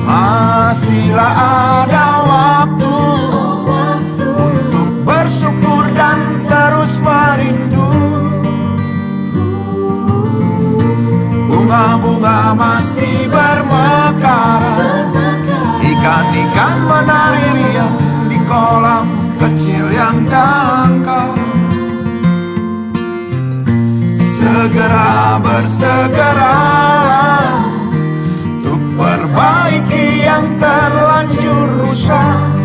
Masihlah ada waktu untuk bersyukur dan terus merindu. Bunga-bunga masih bermekaran, ikan-ikan menari riang di kolam kecil yang dangkal. Segera bersegeralah untuk perbaiki yang terlanjur rusak.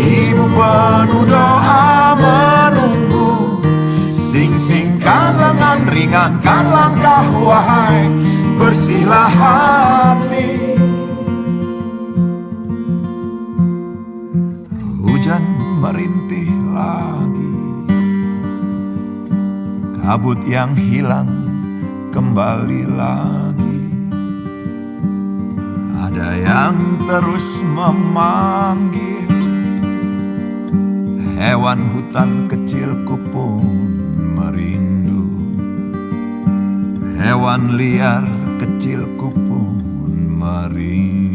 Ibu penuh doa menunggu, sing-singkan lengan, ringankan langkah, wahai bersihlah hati. Hujan merintih lagi, kabut yang hilang kembali lagi. Ada yang terus memanggil, hewan hutan kecilku pun merindu. Hewan liar kecilku pun merindu.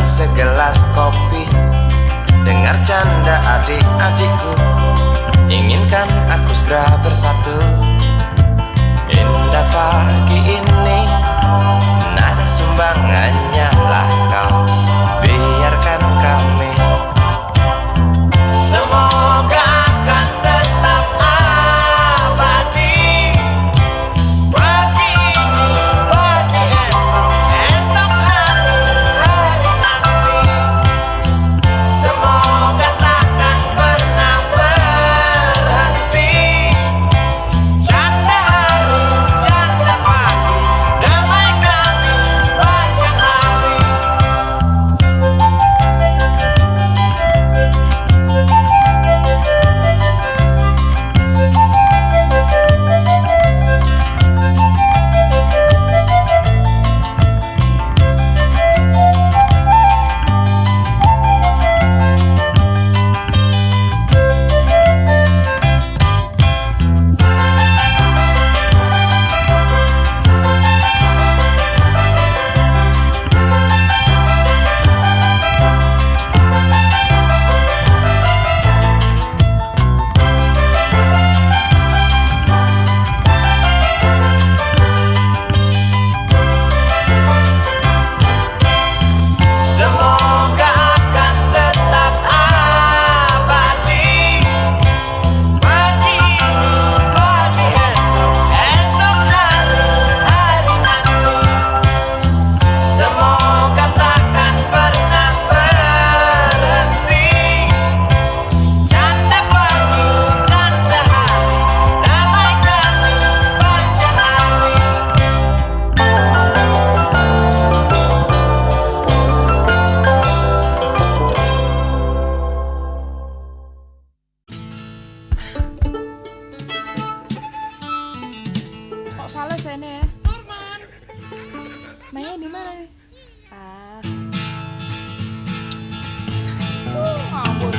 Segelas kopi, dengar canda adik-adikku, inginkan aku segera bersatu. Indah pagi ini, nada sumbangannya lah kau, biarkan kami. Semoga akan tetap abadi, pagi ini, pagi esok, esok hari nanti. Semoga takkan pernah berhenti sana ya. Mainnya di mana nih? Ah. Ngawur.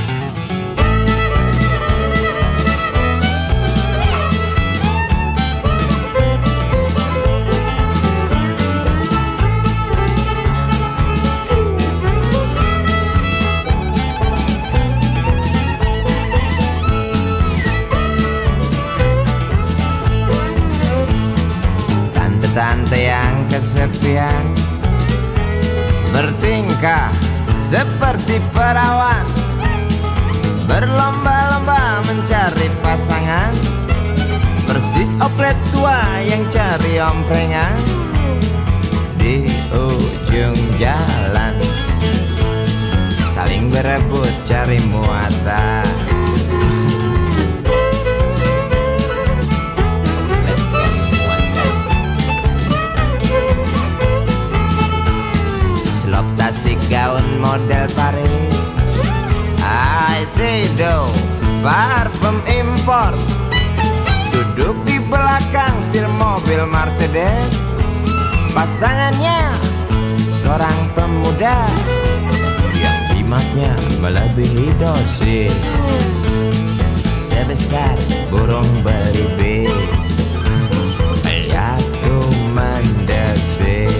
Tante yang kesepian bertingkah seperti perawan, berlomba-lomba mencari pasangan, persis oplet tua yang cari omprengan di ujung jalan, saling berebut cari muatan. Tasik gaun model Paris, Shiseido parfum impor, duduk di belakang setir mobil Mercedes. Pasangannya seorang pemuda yang jimatnya melebihi dosis, sebesar burung beribis, aku mendesis.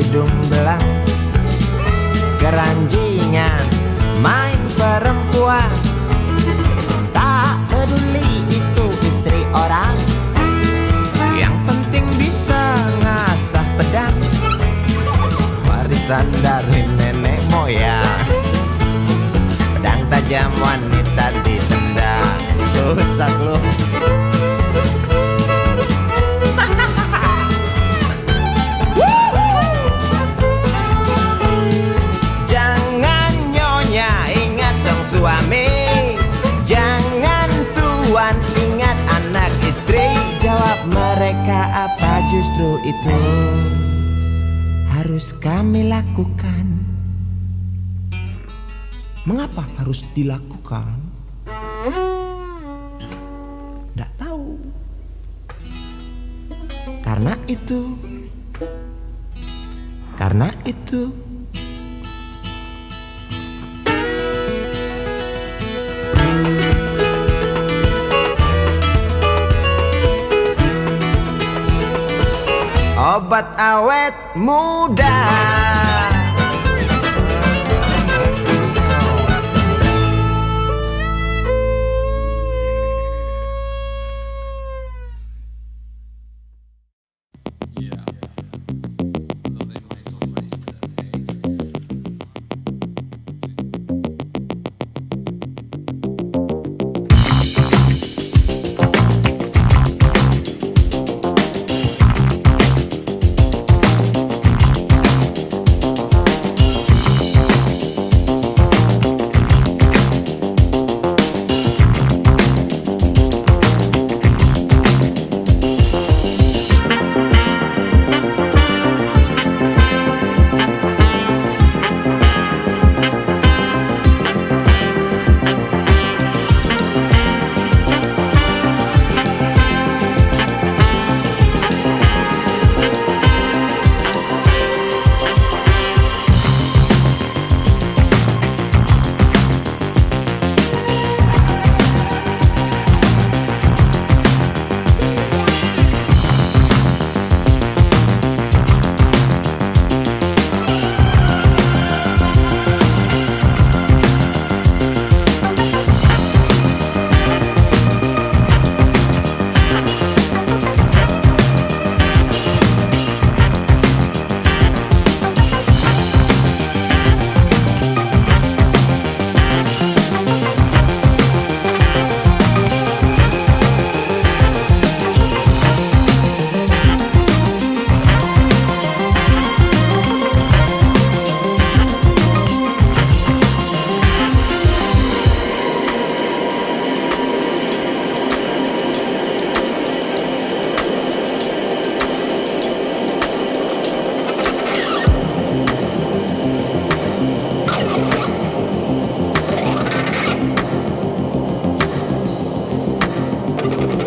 Hidung belang, keranjingan, main perempuan, tak peduli itu istri orang, yang penting bisa ngasah pedang, warisan dari nenek moyang. Pedang tajam wanita ditendang, rusak lu. Suami, jangan tuan, ingat anak istri. Jawab mereka, apa justru itu harus kami lakukan? Mengapa harus dilakukan? Nggak tahu. Karena itu obat awet muda. Tunggu